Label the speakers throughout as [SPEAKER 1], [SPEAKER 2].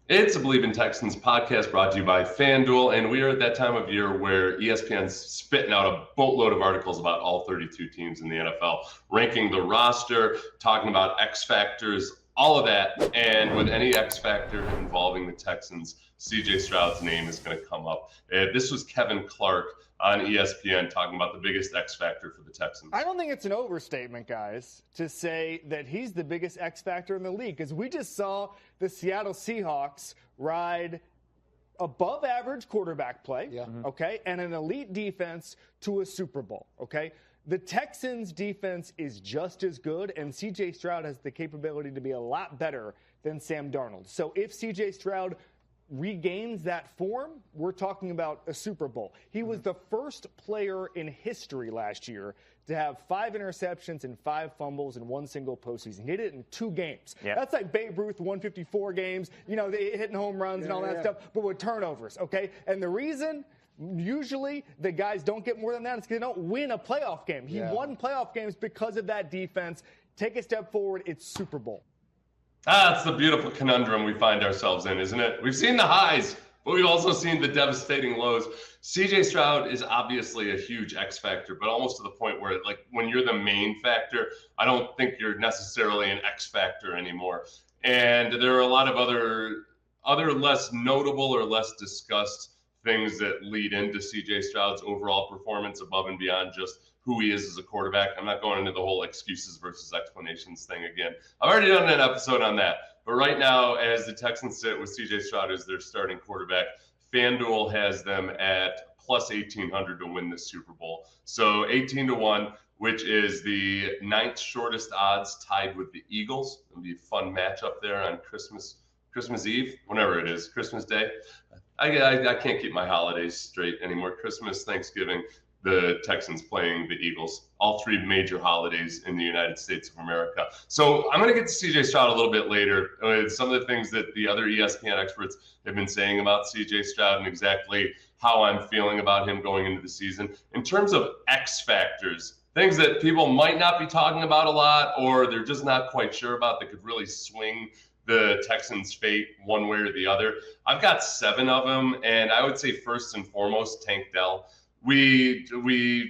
[SPEAKER 1] It's a Bleav in Texans podcast brought to you by FanDuel, and we are at that time of year where ESPN's spitting out a boatload of articles about all 32 teams in the NFL, ranking the roster, talking about X-Factors, all of that. And with any X-Factor involving the Texans, CJ Stroud's name is going to come up. This was Kevin Clark on ESPN talking about the biggest X-Factor for the Texans.
[SPEAKER 2] I don't think it's an overstatement, guys, to say that he's the biggest X-Factor in the league, because we just saw the Seattle Seahawks ride above average quarterback play, okay, and an elite defense to a Super Bowl, okay? The Texans defense is just as good, and CJ Stroud has the capability to be a lot better than Sam Darnold. So if CJ Stroud regains that form, we're talking about a Super Bowl. He was the first player in history last year to have 5 interceptions and 5 fumbles in one single postseason. He did it in 2 games. Yeah. That's like Babe Ruth, 154 games, they hitting home runs and all that stuff, but with turnovers, okay? And the reason usually the guys don't get more than that is because they don't win a playoff game. He won playoff games because of that defense. Take a step forward, it's Super Bowl.
[SPEAKER 1] That's the beautiful conundrum we find ourselves in, isn't it? We've seen the highs, but we've also seen the devastating lows. CJ Stroud is obviously a huge X factor, but almost to the point where, like, when you're the main factor, I don't think you're necessarily an X factor anymore. And there are a lot of other less notable or less discussed things that lead into CJ Stroud's overall performance above and beyond just who he is as a quarterback. I'm not going into the whole excuses versus explanations thing again. I've already done an episode on that. But right now, as the Texans sit with CJ Stroud as their starting quarterback, FanDuel has them at plus 1,800 to win the Super Bowl. So 18-1, which is the 9th shortest odds, tied with the Eagles. It'll be a fun matchup there on Christmas Eve, whenever it is, Christmas Day. I can't keep my holidays straight anymore. Christmas, Thanksgiving, the Texans playing the Eagles, all 3 major holidays in the United States of America. So I'm going to get to CJ Stroud a little bit later. Some of the things that the other ESPN experts have been saying about CJ Stroud and exactly how I'm feeling about him going into the season. In terms of X factors, things that people might not be talking about a lot or they're just not quite sure about that could really swing the Texans' fate one way or the other. I've got 7 of them, and I would say first and foremost, Tank Dell. We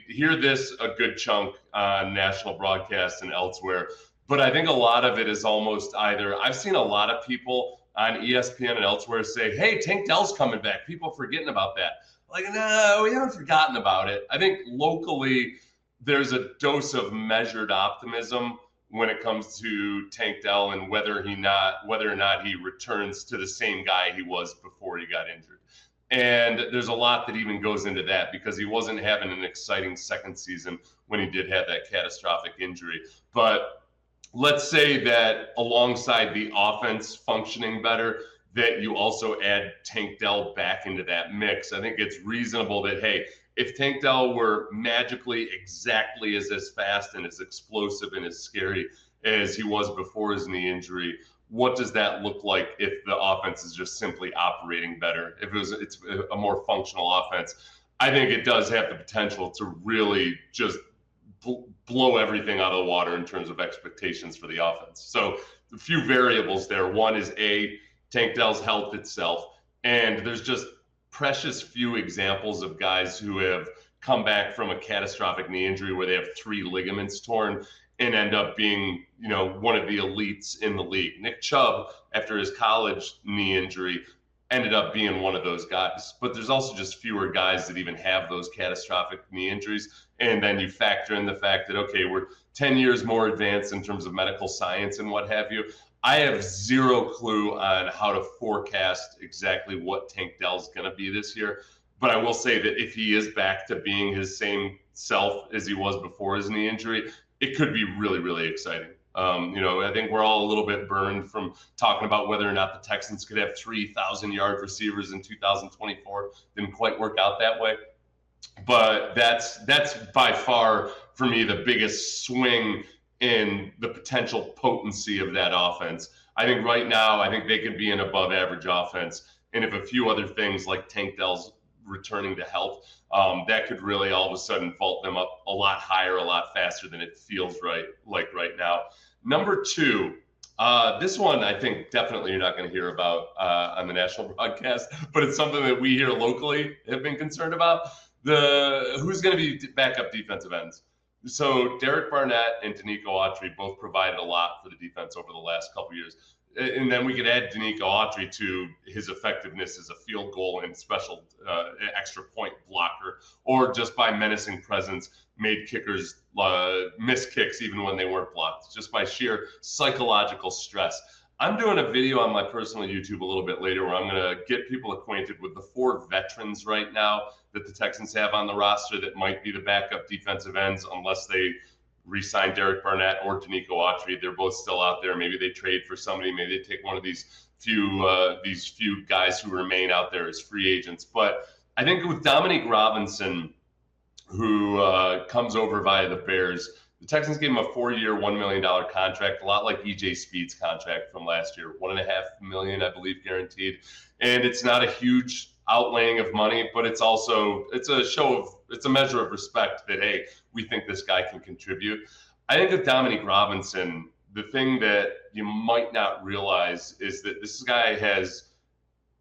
[SPEAKER 1] hear this a good chunk on national broadcasts and elsewhere, but I think a lot of it is almost either I've seen a lot of people on ESPN and elsewhere say, hey, Tank Dell's coming back. People forgetting about that. Like, no, we haven't forgotten about it. I think locally there's a dose of measured optimism when it comes to Tank Dell and whether or not he returns to the same guy he was before he got injured. And there's a lot that even goes into that because he wasn't having an exciting second season when he did have that catastrophic injury. But let's say that alongside the offense functioning better, that you also add Tank Dell back into that mix. I think it's reasonable that, hey, if Tank Dell were magically exactly as fast and as explosive and as scary as he was before his knee injury, what does that look like if the offense is just simply operating better? If it's a more functional offense, I think it does have the potential to really just blow everything out of the water in terms of expectations for the offense. So a few variables there. One is Tank Dell's health itself, and there's just precious few examples of guys who have come back from a catastrophic knee injury where they have 3 ligaments torn and end up being, one of the elites in the league. Nick Chubb, after his college knee injury, ended up being one of those guys. But there's also just fewer guys that even have those catastrophic knee injuries. And then you factor in the fact that, okay, we're 10 years more advanced in terms of medical science and what have you. I have zero clue on how to forecast exactly what Tank Dell's going to be this year. But I will say that if he is back to being his same self as he was before his knee injury, it could be really, really exciting. I think we're all a little bit burned from talking about whether or not the Texans could have 3,000-yard receivers in 2024. Didn't quite work out that way. But that's by far, for me, the biggest swing in the potential potency of that offense. I think right now, they could be an above-average offense. And if a few other things like Tank Dell's returning to health, that could really all of a sudden vault them up a lot higher, a lot faster than it feels right now. Number 2, This one, I think definitely you're not going to hear about on the national broadcast, but it's something that we here locally have been concerned about. Who's going to be backup defensive ends. So Derek Barnett and Dominique Robinson both provided a lot for the defense over the last couple of years. And then we could add Dominique Robinson to his effectiveness as a field goal and special extra point blocker, or just by menacing presence, made kickers miss kicks even when they weren't blocked, just by sheer psychological stress. I'm doing a video on my personal YouTube a little bit later where I'm going to get people acquainted with the 4 veterans right now that the Texans have on the roster that might be the backup defensive ends unless they re-sign Derek Barnett or Dominique Robinson. They're both still out there. Maybe they trade for somebody. Maybe they take one of these few guys who remain out there as free agents. But I think with Dominique Robinson, who comes over via the Bears, the Texans gave him a 4-year, $1 million contract, a lot like E.J. Speed's contract from last year, $1.5 million, I believe, guaranteed. And it's not a huge outlaying of money, but it's a measure of respect that, hey, we think this guy can contribute. I think with Dominique Robinson, the thing that you might not realize is that this guy has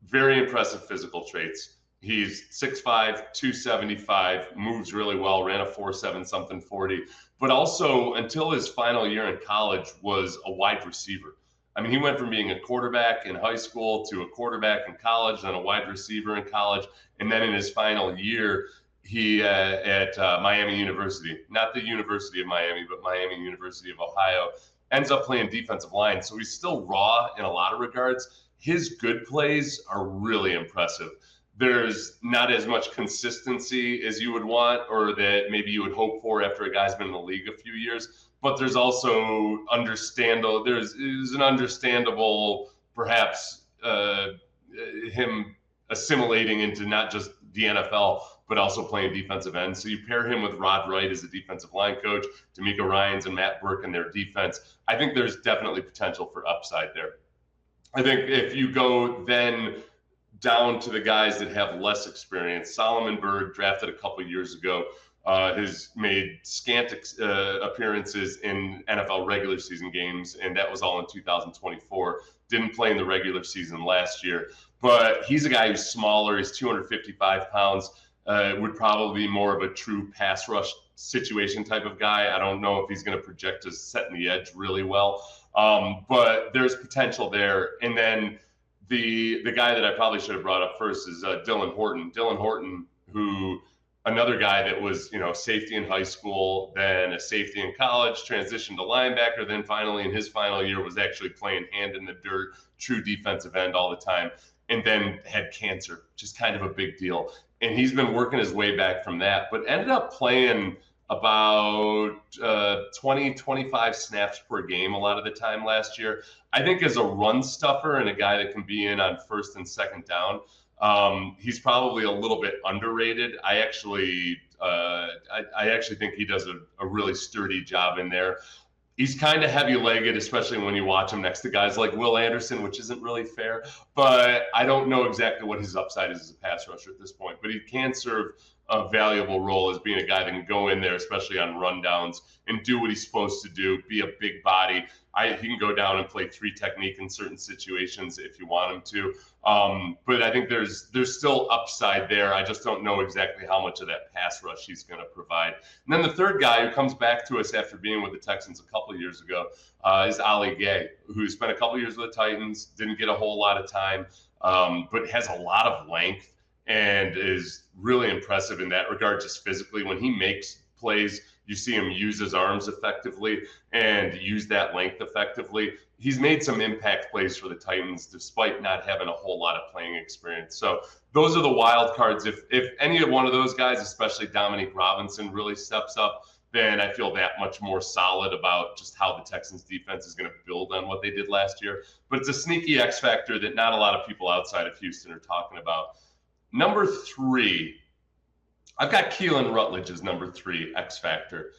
[SPEAKER 1] very impressive physical traits. He's 6'5", 275, moves really well, ran a 4.7 something 40, but also until his final year in college was a wide receiver. I mean, he went from being a quarterback in high school to a quarterback in college, then a wide receiver in college, and then in his final year, he at Miami University, not the University of Miami, but Miami University of Ohio, ends up playing defensive line. So he's still raw in a lot of regards. His good plays are really impressive. There's not as much consistency as you would want or that maybe you would hope for after a guy's been in the league a few years. But there's also there's an understandable, perhaps, him assimilating into not just the NFL, but also playing defensive end. So you pair him with Rod Wright as a defensive line coach, D'Amico Ryans and Matt Burke in their defense. I think there's definitely potential for upside there. I think if you go then down to the guys that have less experience, Solomon Berg, drafted a couple years ago, has made scant appearances in NFL regular season games, and that was all in 2024. Didn't play in the regular season last year, but he's a guy who's smaller. He's 255 pounds, would probably be more of a true pass rush situation type of guy. I don't know if he's going to project as setting the edge really well, but there's potential there. And then the guy that I probably should have brought up first is Dylan Horton. Dylan Horton, who another guy that was, safety in high school, then a safety in college, transitioned to linebacker, then finally in his final year was actually playing hand in the dirt, true defensive end all the time, and then had cancer, which is kind of a big deal. And he's been working his way back from that, but ended up playing about 20, 25 snaps per game a lot of the time last year. I think as a run stuffer and a guy that can be in on first and second down, he's probably a little bit underrated. I actually think he does a really sturdy job in there. He's kind of heavy-legged, especially when you watch him next to guys like Will Anderson, which isn't really fair. But I don't know exactly what his upside is as a pass rusher at this point. But he can serve a valuable role as being a guy that can go in there, especially on rundowns, and do what he's supposed to do, be a big body. He can go down and play 3 technique in certain situations if you want him to. But I think there's still upside there. I just don't know exactly how much of that pass rush he's going to provide. And then the third guy who comes back to us after being with the Texans a couple of years ago is Ali Gay, who spent a couple of years with the Titans, didn't get a whole lot of time, but has a lot of length and is really impressive in that regard, just physically. When he makes plays, you see him use his arms effectively and use that length effectively. He's made some impact plays for the Titans despite not having a whole lot of playing experience. So those are the wild cards. If any of one of those guys, especially Dominique Robinson, really steps up, then I feel that much more solid about just how the Texans defense is going to build on what they did last year. But it's a sneaky X factor that not a lot of people outside of Houston are talking about. Number 3, I've got Kelin Rutledge as number 3 X factor.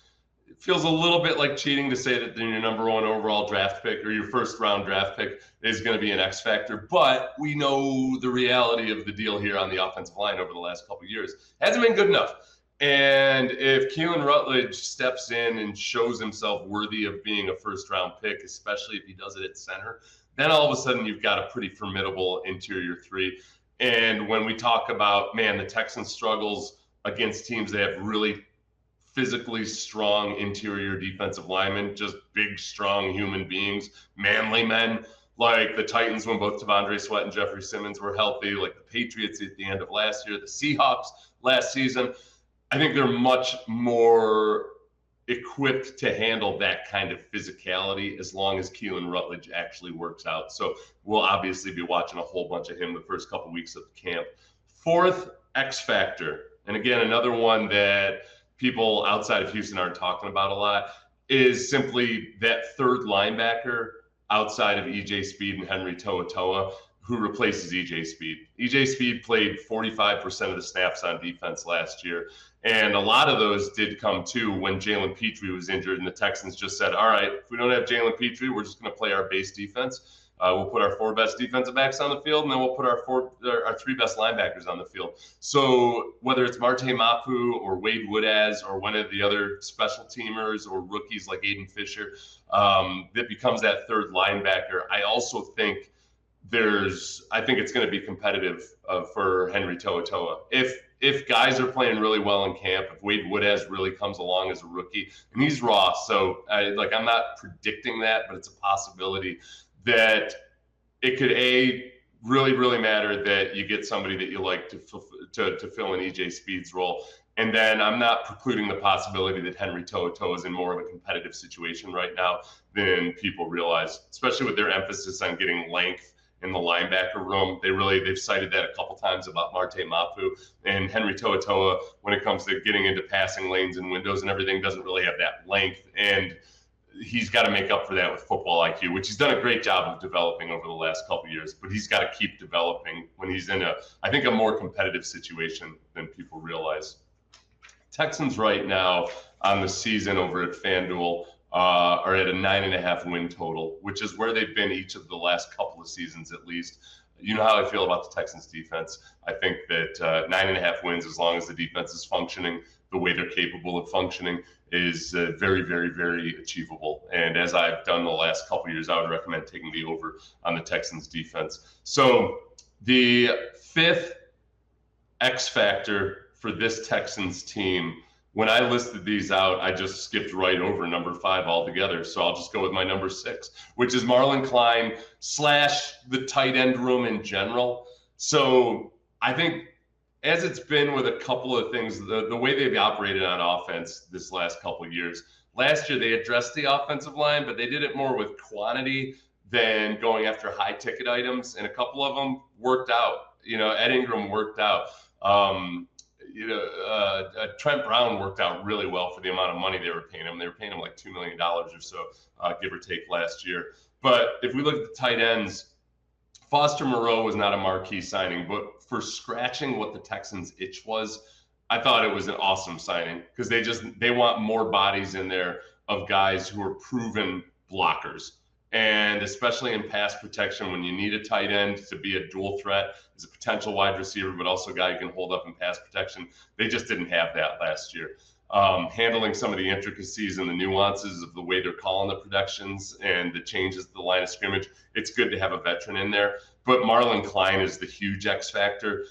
[SPEAKER 1] It feels a little bit like cheating to say that your number 1 overall draft pick or your first round draft pick is going to be an X factor, but we know the reality of the deal here on the offensive line over the last couple of years. Hasn't been good enough. And if Kelin Rutledge steps in and shows himself worthy of being a first-round pick, especially if he does it at center, then all of a sudden you've got a pretty formidable interior three. And when we talk about, man, the Texans struggles against teams that have really physically strong interior defensive linemen, just big, strong human beings, manly men, like the Titans when both T'Vondre Sweat and Jeffrey Simmons were healthy, like the Patriots at the end of last year, the Seahawks last season. I think they're much more equipped to handle that kind of physicality as long as Kelin Rutledge actually works out. So we'll obviously be watching a whole bunch of him the first couple weeks of the camp. Fourth, X Factor. And again, another one that people outside of Houston aren't talking about a lot is simply that third linebacker outside of EJ Speed and Henry To'oTo'o who replaces EJ Speed. EJ Speed played 45% of the snaps on defense last year. And a lot of those did come too when Jalen Petrie was injured and the Texans just said, all right, if we don't have Jalen Petrie, we're just going to play our base defense. We'll put our 4 best defensive backs on the field, and then we'll put our 3 best linebackers on the field. So whether it's Marte Mapu or Wade Woodaz or one of the other special teamers or rookies like Aiden Fisher, that becomes that third linebacker. I also think I think it's going to be competitive for Henry To'oTo'o. If guys are playing really well in camp, if Wade Woodaz really comes along as a rookie, and he's raw, so I'm not predicting that, but it's a possibility that it could really, really matter that you get somebody that you like to fill in EJ Speed's role. And then I'm not precluding the possibility that Henry To'oTo'o is in more of a competitive situation right now than people realize, especially with their emphasis on getting length in the linebacker room. They've cited that a couple times about Marte Mapu, and Henry To'oTo'o, when it comes to getting into passing lanes and windows and everything, doesn't really have that length. And he's got to make up for that with football IQ, which he's done a great job of developing over the last couple of years, but he's got to keep developing when he's in a more competitive situation than people realize. Texans right now on the season over at FanDuel are at a 9.5 win total, which is where they've been each of the last couple of seasons at least. You know how I feel about the Texans defense. I think that 9.5 wins, as long as the defense is functioning the way they're capable of functioning, is very, very, very achievable. And as I've done the last couple of years, I would recommend taking the over on the Texans defense. So the fifth X factor for this Texans team, when I listed these out, I just skipped right over number 5 altogether. So I'll just go with my number 6, which is Marlon Klein / the tight end room in general. So I think, as it's been with a couple of things, the way they've operated on offense this last couple of years. Last year, they addressed the offensive line, but they did it more with quantity than going after high-ticket items, and a couple of them worked out. Ed Ingram worked out. Trent Brown worked out really well for the amount of money they were paying him. They were paying him like $2 million or so, give or take, last year. But if we look at the tight ends, Foster Moreau was not a marquee signing, but for scratching what the Texans' itch was, I thought it was an awesome signing because they want more bodies in there of guys who are proven blockers. And especially in pass protection, when you need a tight end to be a dual threat as a potential wide receiver, but also a guy who can hold up in pass protection, they just didn't have that last year. Handling some of the intricacies and the nuances of the way they're calling the protections and the changes to the line of scrimmage, it's good to have a veteran in there. But Marlon Klein is the huge X factor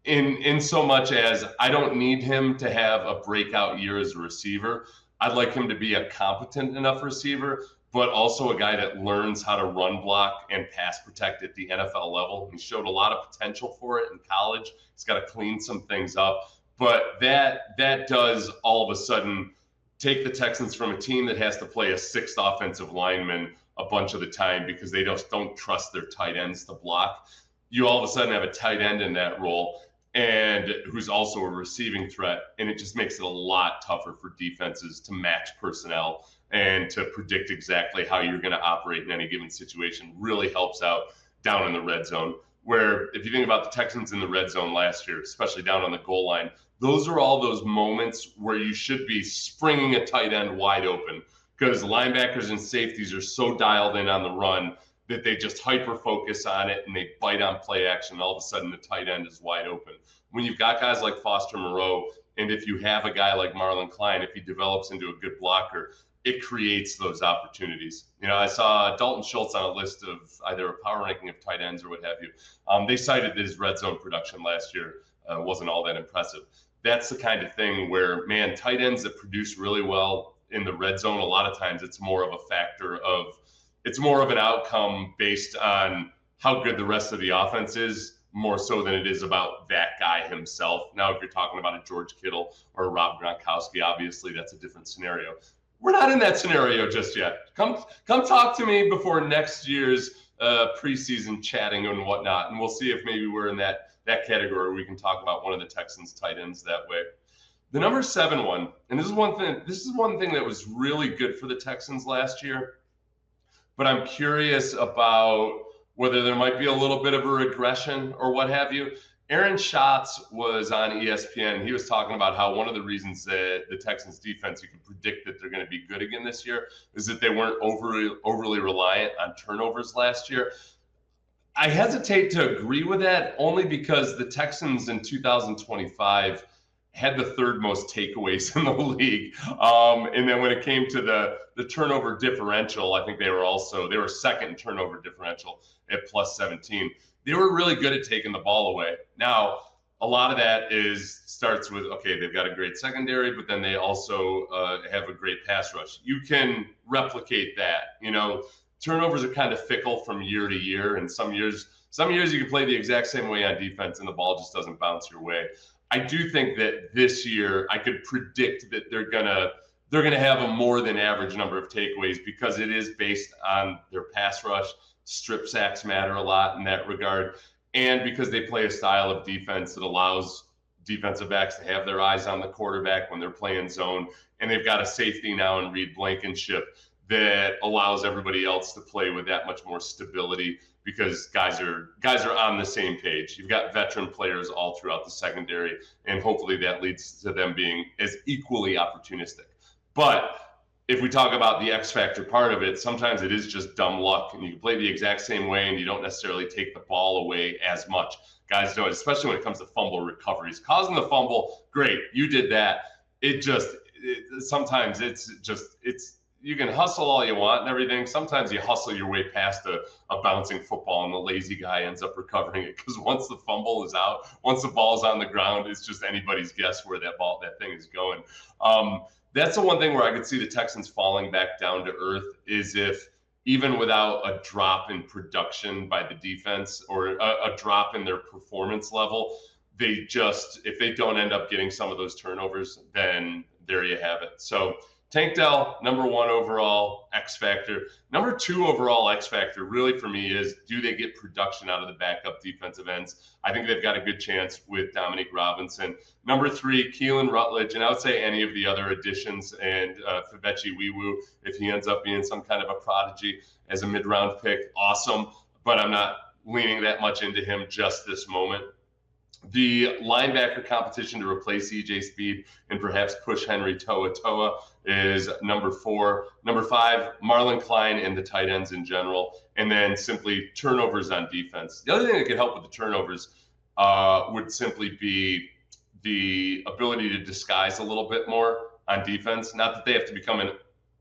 [SPEAKER 1] in so much as I don't need him to have a breakout year as a receiver. I'd like him to be a competent enough receiver, but also a guy that learns how to run block and pass protect at the NFL level. He showed a lot of potential for it in college. He's got to clean some things up. But that does all of a sudden take the Texans from a team that has to play a 6th offensive lineman a bunch of the time because they just don't trust their tight ends to block. You all of a sudden have a tight end in that role and who's also a receiving threat, and it just makes it a lot tougher for defenses to match personnel and to predict exactly how you're going to operate in any given situation. Really helps out down in the red zone, where if you think about the Texans in the red zone last year, especially down on the goal line, those are all those moments where you should be springing a tight end wide open because linebackers and safeties are so dialed in on the run that they just hyper-focus on it and they bite on play action. All of a sudden, the tight end is wide open. When you've got guys like Foster Moreau And if you have a guy like Marlon Klein, if he develops into a good blocker, it creates those opportunities. I saw Dalton Schultz on a list of either a power ranking of tight ends or what have you. They cited that his red zone production last year wasn't all that impressive. That's the kind of thing where, man, tight ends that produce really well in the red zone, a lot of times it's more of a factor of, it's more of an outcome based on how good the rest of the offense is, more so than it is about that guy himself. Now, if you're talking about a George Kittle or a Rob Gronkowski, obviously that's a different scenario. We're not in that scenario just yet. Come talk to me before next year's preseason chatting and whatnot, and we'll see if maybe we're in that category where we can talk about one of the Texans tight ends that way. The number 7 one, and this is one thing that was really good for the Texans last year, but I'm curious about whether there might be a little bit of a regression or what have you. Aaron Schatz was on ESPN. He was talking about how one of the reasons that the Texans defense, you can predict that they're going to be good again this year, is that they weren't overly reliant on turnovers last year. I hesitate to agree with that only because the Texans in 2025 had the third most takeaways in the league. And then when it came to the turnover differential, I think they were second in turnover differential at plus 17. They were really good at taking the ball away. Now, a lot of that starts with, okay, they've got a great secondary, but then they also have a great pass rush. You can replicate that. Turnovers are kind of fickle from year to year, and some years you can play the exact same way on defense and the ball just doesn't bounce your way. I do think that this year I could predict that they're gonna have a more than average number of takeaways because it is based on their pass rush. Strip sacks matter a lot in that regard, and because they play a style of defense that allows defensive backs to have their eyes on the quarterback when they're playing zone, and they've got a safety now in Reed Blankenship that allows everybody else to play with that much more stability because guys are on the same page. You've got veteran players all throughout the secondary, and hopefully that leads to them being as equally opportunistic. But if we talk about the X factor part of it, sometimes it is just dumb luck, and you can play the exact same way, and you don't necessarily take the ball away as much. Guys do it, especially when it comes to fumble recoveries. Causing the fumble, great, you did that. Sometimes you can hustle all you want and everything. Sometimes you hustle your way past a bouncing football, and the lazy guy ends up recovering it because once the fumble is out, once the ball's on the ground, it's just anybody's guess where that thing is going. That's the one thing where I could see the Texans falling back down to earth is if even without a drop in production by the defense or a drop in their performance level, if they don't end up getting some of those turnovers, then there you have it. So Tank Dell, number 1 overall X factor. Number 2 overall X factor really for me is, do they get production out of the backup defensive ends? I think they've got a good chance with Dominique Robinson. Number 3, Kelin Rutledge, and I would say any of the other additions, and Febechi Wiwu, if he ends up being some kind of a prodigy as a mid-round pick, awesome. But I'm not leaning that much into him just this moment. The linebacker competition to replace EJ Speed and perhaps push Henry Toa is number 4. Number 5, Marlon Klein and the tight ends in general. And then simply turnovers on defense. The other thing that could help with the turnovers would simply be the ability to disguise a little bit more on defense. Not that they have to become an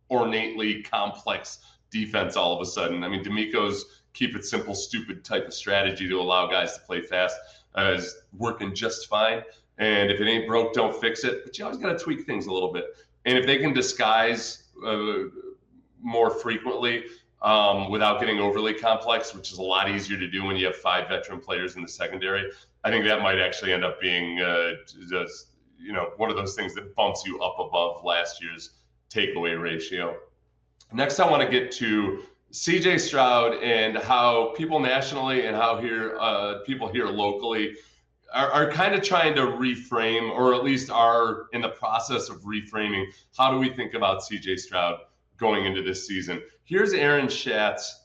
[SPEAKER 1] ornately complex defense all of a sudden. I mean, D'Amico's keep it simple, stupid type of strategy to allow guys to play fast is working just fine. And if it ain't broke, don't fix it. But you always got to tweak things a little bit. And if they can disguise more frequently without getting overly complex, which is a lot easier to do when you have 5 veteran players in the secondary, I think that might actually end up being just one of those things that bumps you up above last year's takeaway ratio. Next, I want to get to CJ Stroud and how people nationally and how people here locally are kind of trying to reframe, or at least are in the process of reframing, how do we think about CJ Stroud going into this season? Here's Aaron Schatz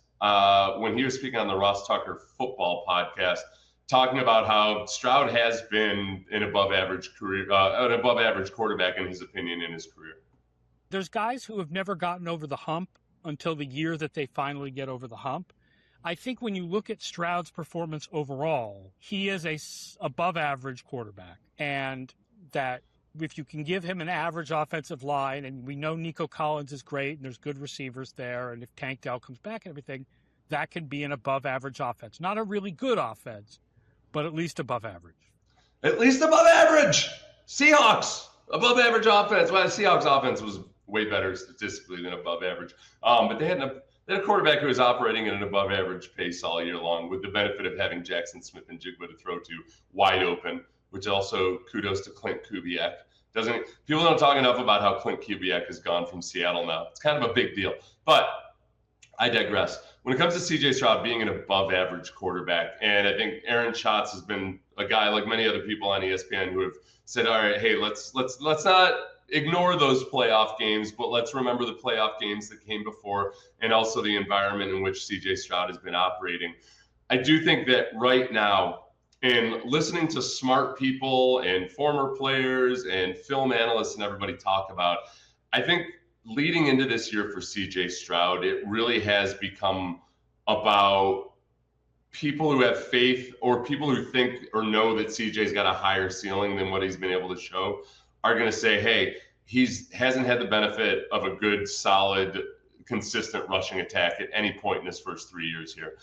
[SPEAKER 1] when he was speaking on the Ross Tucker football podcast, talking about how Stroud has been an above average quarterback in his opinion in his career.
[SPEAKER 3] There's guys who have never gotten over the hump until the year that they finally get over the hump. I think when you look at Stroud's performance overall, he is a above average quarterback, and that if you can give him an average offensive line, and we know Nico Collins is great and there's good receivers there, and if Tank Dell comes back and everything, that can be an above-average offense. Not a really good offense, but at least above average.
[SPEAKER 1] At least above average. Seahawks, above average offense. Well, the Seahawks offense was way better statistically than above average. But they had a quarterback who was operating at an above average pace all year long, with the benefit of having Jackson Smith and Jigba to throw to wide open, which also kudos to Clint Kubiak. People don't talk enough about how Clint Kubiak has gone from Seattle now. It's kind of a big deal. But I digress. When it comes to C.J. Stroud being an above-average quarterback, and I think Aaron Schatz has been a guy like many other people on ESPN who have said, all right, hey, let's not ignore those playoff games, but let's remember the playoff games that came before and also the environment in which C.J. Stroud has been operating. I do think that right now, in listening to smart people and former players and film analysts and everybody talk about, I think leading into this year for C.J. Stroud, it really has become about people who have faith or people who think or know that C.J.'s got a higher ceiling than what he's been able to show are going to say, hey, hasn't had the benefit of a good, solid, consistent rushing attack at any point in his first 3 years here.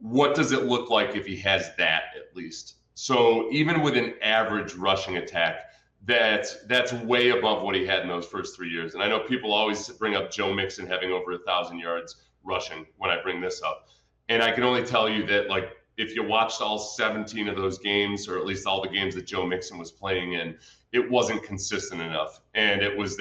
[SPEAKER 1] What does it look like if he has that at least? So even with an average rushing attack, that's way above what he had in those first 3 years. And I know people always bring up Joe Mixon having over 1,000 yards rushing when I bring this up. And I can only tell you that, like, if you watched all 17 of those games, or at least all the games that Joe Mixon was playing in, it wasn't consistent enough. And it was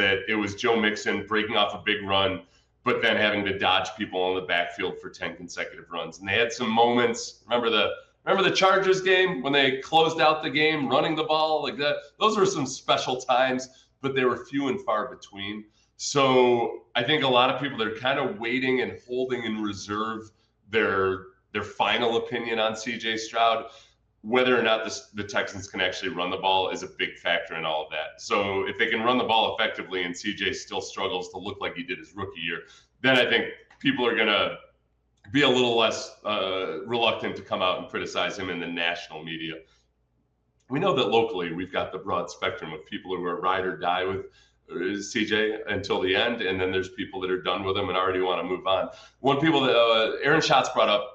[SPEAKER 1] Joe Mixon breaking off a big run, but then having to dodge people in the backfield for 10 consecutive runs. And they had some moments. Remember the Chargers game when they closed out the game running the ball like that? Those were some special times, but they were few and far between. So I think a lot of people, they're kind of waiting and holding in reserve their final opinion on C.J. Stroud. Whether or not the Texans can actually run the ball is a big factor in all of that. So if they can run the ball effectively and C.J. still struggles to look like he did his rookie year, then I think people are going to be a little less reluctant to come out and criticize him in the national media. We know that locally we've got the broad spectrum of people who are ride or die with CJ until the end, and then there's people that are done with him and already want to move on. One people that Aaron Schatz brought up,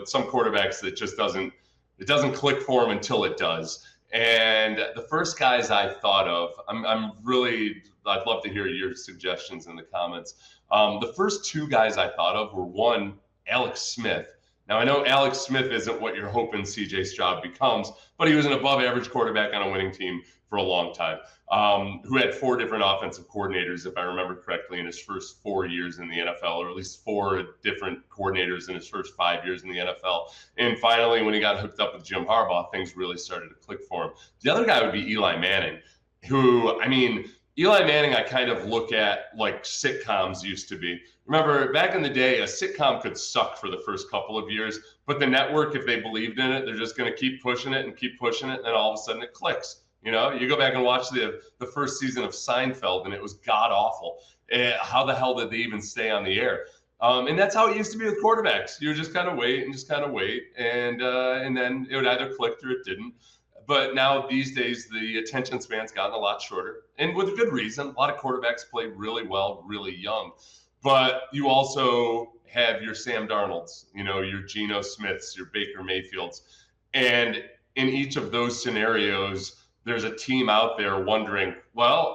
[SPEAKER 1] some quarterbacks that just doesn't click for him until it does. And the first guys I thought of, I'd love to hear your suggestions in the comments. The first two guys I thought of were, one, Alex Smith. Now, I know Alex Smith isn't what you're hoping CJ Stroud becomes, but he was an above-average quarterback on a winning team for a long time, who had 4 different offensive coordinators, if I remember correctly, in his first 4 years in the NFL, or at least 4 different coordinators in his first 5 years in the NFL. And finally, when he got hooked up with Jim Harbaugh, things really started to click for him. The other guy would be Eli Manning, who, Eli Manning I kind of look at like sitcoms used to be. Remember, back in the day, a sitcom could suck for the first couple of years, but the network, if they believed in it, they're just going to keep pushing it, and then all of a sudden it clicks. You go back and watch the first season of Seinfeld, and it was god-awful. How the hell did they even stay on the air? And that's how it used to be with quarterbacks. You would just kind of wait, and then it would either click or it didn't. But now these days, the attention span's gotten a lot shorter, and with good reason. A lot of quarterbacks play really well, really young. But you also have your Sam Darnolds, your Geno Smiths, your Baker Mayfields. And in each of those scenarios, there's a team out there wondering, Sam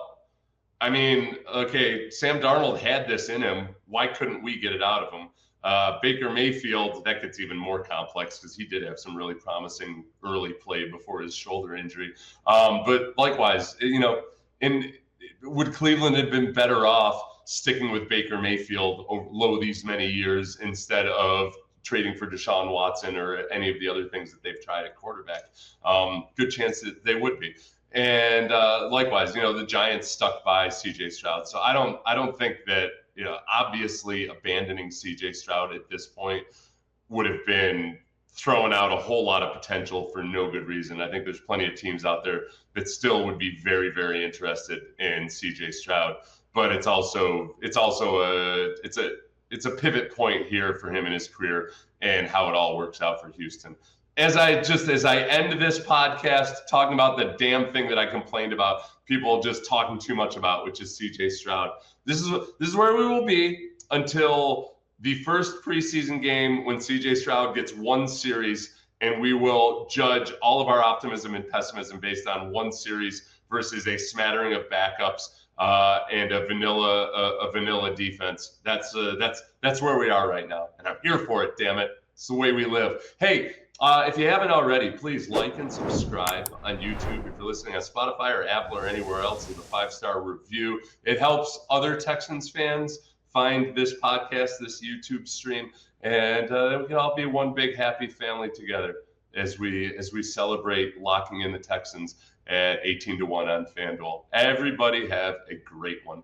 [SPEAKER 1] Darnold had this in him. Why couldn't we get it out of him? Baker Mayfield, that gets even more complex because he did have some really promising early play before his shoulder injury. But likewise, would Cleveland have been better off sticking with Baker Mayfield over these many years instead of trading for Deshaun Watson or any of the other things that they've tried at quarterback? Good chance that they would be. And likewise, the Giants stuck by C.J. Stroud. So I don't think that, obviously abandoning C.J. Stroud at this point would have been throwing out a whole lot of potential for no good reason. I think there's plenty of teams out there that still would be very, very interested in C.J. Stroud. But it's a pivot point here for him in his career and how it all works out for Houston. as I end this podcast talking about the damn thing that I complained about, people just talking too much about, which is CJ Stroud. This is where we will be until the first preseason game when CJ Stroud gets one series, and we will judge all of our optimism and pessimism based on one series versus a smattering of backups and a vanilla defense. That's where we are right now, and I'm here for it. Damn it, it's the way we live. Hey, if you haven't already, please like and subscribe on YouTube. If you're listening on Spotify or Apple or anywhere else, leave a 5-star review. It helps other Texans fans find this podcast, this YouTube stream, and we can all be one big happy family together as we celebrate locking in the Texans at 18-1 on FanDuel. Everybody have a great one.